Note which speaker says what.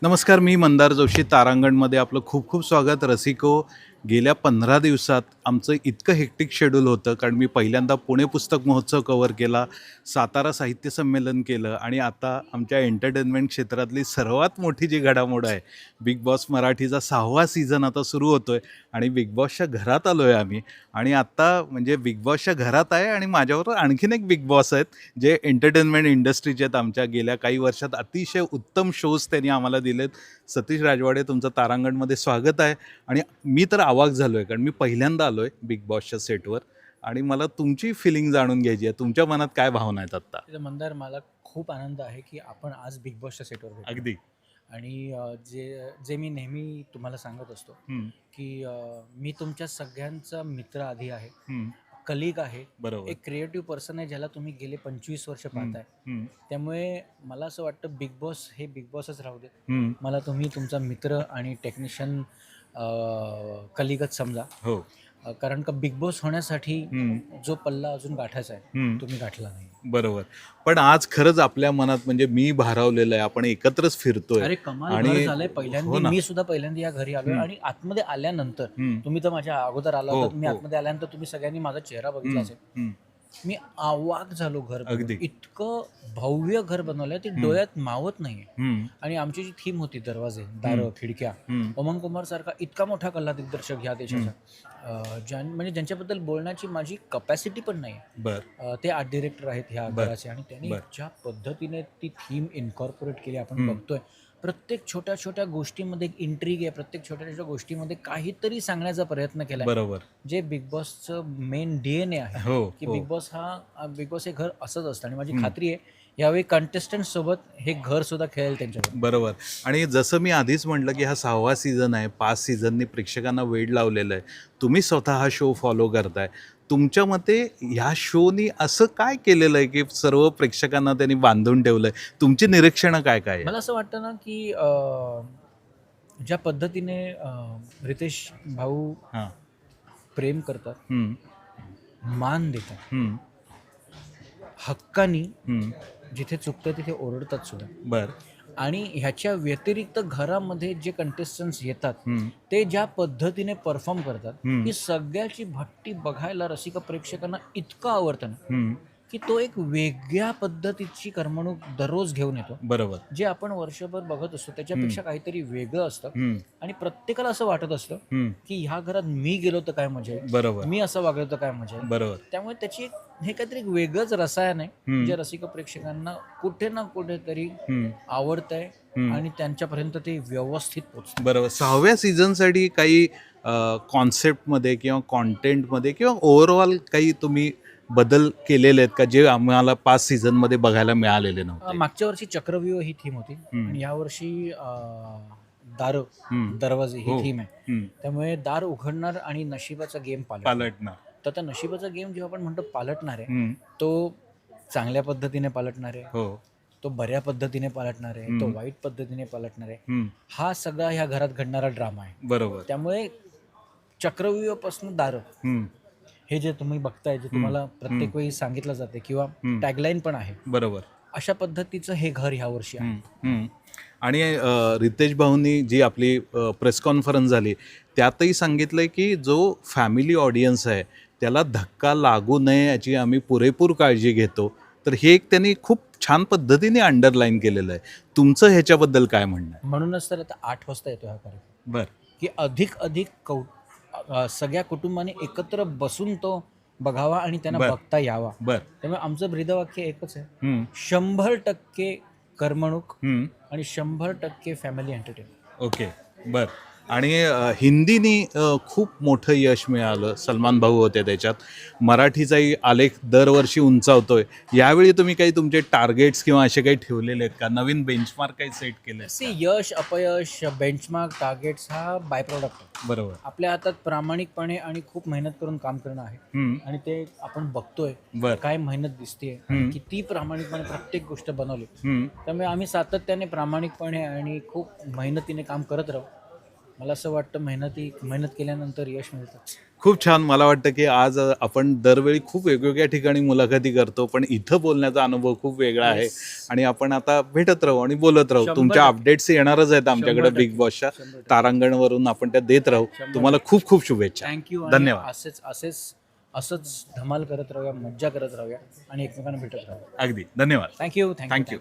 Speaker 1: नमस्कार, मी मंदार जोशी. तारांगणमध्ये आपलं खूप खूप स्वागत. रसिको, गेल्या 15 दिवसात आमचं इतकं हेक्टिक शेड्यूल होतं, कारण मी पहिल्यांदा पुणे पुस्तक महोत्सव कव्हर केला, सातारा साहित्य संमेलन केलं आणि आता आमच्या एंटरटेनमेंट क्षेत्रातली सर्वात मोठी जी घडामोड आहे, बिग बॉस मराठीचा 6वा सीझन आता सुरू होतो आहे आणि बिग बॉसच्या घरात आलो आहे आम्ही. आणि आत्ता म्हणजे बिग बॉसच्या घरात आहे आणि माझ्याबरोबर आणखीन एक बिग बॉस आहेत, जे एंटरटेनमेंट इंडस्ट्रीचे आहेत. आमच्या गेल्या काही वर्षात अतिशय उत्तम शोज त्यांनी आम्हाला दिलेत. सतीश राजवाडे, तुमचं तारांगणमध्ये स्वागत आहे. आणि मी तर अवाक झालो आहे, कारण मी पहिल्यांदा आलो आहे बिग बॉसच्या सेटवर आणि मला तुमची फिलिंग जाणून घ्यायची आहे. तुमच्या मनात काय भावना आहेत आत्ता?
Speaker 2: मंदार, मला खूप आनंद आहे की आपण आज बिग बॉसच्या सेटवर भेटलो.
Speaker 1: अगदी.
Speaker 2: आणि जे जे मी नेहमी तुम्हाला सांगत असतो की मी तुमच्या सगळ्यांचा मित्र आधी आहे, कलिग आहे,
Speaker 1: बरोबर.
Speaker 2: एक क्रिएटिव्ह पर्सन आहे ज्याला तुम्ही गेले 25 वर्ष पाहताय. त्यामुळे मला असं वाटतं बिग बॉस हे बिग बॉसच राहू दे. मला तुम्ही तुमचा मित्र आणि टेक्निशियन कलिगच समजा.
Speaker 1: हो.
Speaker 2: कारण का बिग बॉस होण्यासाठी जो पल्ला अजून गाठायचा आहे तुम्ही गाठला नाही.
Speaker 1: बरोबर. पण आज खरंच आपल्या मनात म्हणजे मी भारावलेलं आहे. आपण एकत्रच फिरतोय.
Speaker 2: अरे कमाल
Speaker 1: आणि
Speaker 2: घर झालंय.
Speaker 1: हो
Speaker 2: पहिल्यांदा
Speaker 1: ना.
Speaker 2: मी सुद्धा पहिल्यांदा या घरी आलोय आणि आतमध्ये आल्यानंतर तुम्ही तर माझ्या अगोदर आला होता. मी आतमध्ये आल्यानंतर तुम्ही सगळ्यांनी माझा चेहरा बघितला असेल. मी अवाक झालो घर बघून. इतकं भव्य घर बनवलंय ते डोळ्यात मावत नाहीये. आणि आमची जी थीम होती, दरवाजे, दारं, खिडक्या, उमंग कुमार सारखा इतका मोठा कला दिग्दर्शक ह्या देशाचा, म्हणजे ज्यांच्याबद्दल बोलण्याची माझी कपॅसिटी पण नाही. ते आर्ट डिरेक्टर आहेत ह्या घराचे आणि त्यांनी ज्या पद्धतीने ती थीम इन्कॉर्पोरेट केली आपण बघतोय. प्रत्येक छोट्या छोट्या गोष्टीमध्ये एक इंट्रिग आहे. प्रत्येक छोट्या छोट्या गोष्टीमध्ये काहीतरी सांगण्याचा प्रयत्न केलाय.
Speaker 1: बरोबर.
Speaker 2: जे बिग बॉसचं मेन DNA आहे की बिग बॉस हे घर असंच असतं. आणि माझी खात्री आहे यावेळी कंटेस्टंट सोबत हे घर सुद्धा खेळेल त्यांच्यावर.
Speaker 1: बरोबर. आणि जसं मी आधीच म्हटलं की हा 6वा सीझन आहे. 5 सीझननी प्रेक्षकांना वेड लावलेलं आहे. तुम्ही स्वतः हा शो फॉलो करताय. तुमच्या मते ह्या शोनी असं काय केलेलं आहे की सर्व प्रेक्षकांना त्यांनी बांधून ठेवलंय? तुमची निरीक्षणं काय काय आहे?
Speaker 2: मला असं वाटतं ना की ज्या पद्धतीने रितेश भाऊ प्रेम करतात, मान देतात, हक्कानी जिथे चुकतं तिथे ओरडतात सुद्धा.
Speaker 1: बरं.
Speaker 2: आणि ह्याच्या व्यतिरिक्त घरामध्ये जे कंटेस्टंट्स येतात ते ज्या पद्धतीने परफॉर्म करतात ही सगळ्याची भट्टी बघायला रसिक प्रेक्षकांना इतकं आवडतं ना की तो एक वेगळ्या पद्धतीची करमणूक दररोज घेऊन येतो.
Speaker 1: बरोबर.
Speaker 2: जे आपण वर्षभर बघत असतो त्याच्यापेक्षा काहीतरी वेगळं असतं. आणि प्रत्येकाला असं वाटत असतं की ह्या घरात मी गेलो तर काय मजा आहे,
Speaker 1: बरोबर.
Speaker 2: मी असं वागलो तर काय मजा आहे.
Speaker 1: बरोबर.
Speaker 2: त्यामुळे त्याची हे काहीतरी एक वेगळंच रसायन आहे जे रसिक प्रेक्षकांना कुठे ना कुठेतरी आवडतंय आणि त्यांच्यापर्यंत ते व्यवस्थित पोहोचतं.
Speaker 1: बरोबर. 6व्या सीझनसाठी काही कॉन्सेप्टमध्ये किंवा कॉन्टेंटमध्ये किंवा ओव्हरऑल काही तुम्ही बदल केलेले आहेत का, जे आम्हाला 5 सीझनमध्ये बघायला मिळालेले नव्हते?
Speaker 2: मागच्या वर्षी चक्रव्यूह ही थीम होती आणि यावर्षी दरवाजे ही थीम आहे. त्यामुळे दार उघडणार आणि नशिबाचा गेम
Speaker 1: पालटणार.
Speaker 2: तर त्या नशिबाचा गेम जेव्हा आपण म्हणतो पालटणार आहे, तो चांगल्या पद्धतीने पालटणार आहे, तो बऱ्या पद्धतीने पालटणार आहे, तो वाईट पद्धतीने पालटणार आहे. हा सगळा ह्या घरात घडणारा ड्रामा आहे.
Speaker 1: बरोबर.
Speaker 2: त्यामुळे चक्रव्यूहापासून दारं हे जे तुम्ही बघताय, जे तुम्हाला प्रत्येक वेळी सांगितलं जाते किंवा टॅगलाईन पण आहे,
Speaker 1: बरोबर,
Speaker 2: अशा पद्धतीचं हे घर ह्या वर्षी आहे.
Speaker 1: आणि रितेश भाऊंनी जी आपली प्रेस कॉन्फरन्स झाली त्यातही सांगितलंय की जो फॅमिली ऑडियन्स आहे त्याला धक्का लागू नये याची आम्ही पुरेपूर काळजी घेतो. तर हे एक त्यांनी खूप छान पद्धतीने अंडरलाईन केलेलं आहे. तुमचं ह्याच्याबद्दल काय म्हणणं आहे?
Speaker 2: म्हणूनच तर आता 8 वाजता येतो हा कार्यक्रम.
Speaker 1: बरं.
Speaker 2: की अधिक सगळ्या कुटुंबाने एकत्र बसून तो बघावा आणि त्यांना बघता यावा. त्यामुळे आमचं ब्रीदवाक्य एकच आहे, 100% करमणूक आणि 100% फॅमिली एंटरटेनमेंट.
Speaker 1: ओके. बरं. आणि हिंदीनी खूप मोठं यश मिळालं. सलमान भाऊ होते त्याच्यात. मराठीचाही आलेख दरवर्षी उंचावतोय. यावेळी तुम्ही काही तुमचे टार्गेट्स किंवा असे काही ठेवलेले आहेत का? नवीन बेंचमार्क काही सेट केले?
Speaker 2: यश अपयश, बेंचमार्क, टार्गेट्स हा बाय प्रॉडक्ट आहे.
Speaker 1: बरोबर.
Speaker 2: आपल्या हातात प्रामाणिकपणे आणि खूप मेहनत करून काम करणं आहे आणि ते आपण बघतोय. काय मेहनत दिसते, किती प्रामाणिकपणे प्रत्येक गोष्ट बनवली. त्यामुळे आम्ही सातत्याने प्रामाणिकपणे आणि खूप मेहनतीने काम करत राहू मला असं वाटतं मेहनत केल्यानंतर यश मिळतं.
Speaker 1: खूप छान. मला वाटतं की आज आपण दरवेळी खूप वेगवेगळ्या ठिकाणी मुलाखती करतो, पण इथं बोलण्याचा अनुभव खूप वेगळा आहे आणि आपण आता भेटत राहू आणि बोलत राहू.
Speaker 2: 100%
Speaker 1: तुमच्या अपडेट्स येणारच आहेत आमच्याकडे
Speaker 2: 100%
Speaker 1: बिग बॉसच्या
Speaker 2: 100%.
Speaker 1: तारांगणवरून आपण त्या देत राहू.
Speaker 2: 100%
Speaker 1: तुम्हाला खूप खूप शुभेच्छा.
Speaker 2: थँक्यू.
Speaker 1: धन्यवाद.
Speaker 2: असंच धमाल करत राहूया, मज्जा करत राहूया आणि एकमेकांना भेटत राहूया.
Speaker 1: अगदी धन्यवाद.
Speaker 2: थँक्यू.
Speaker 1: थँक्यू.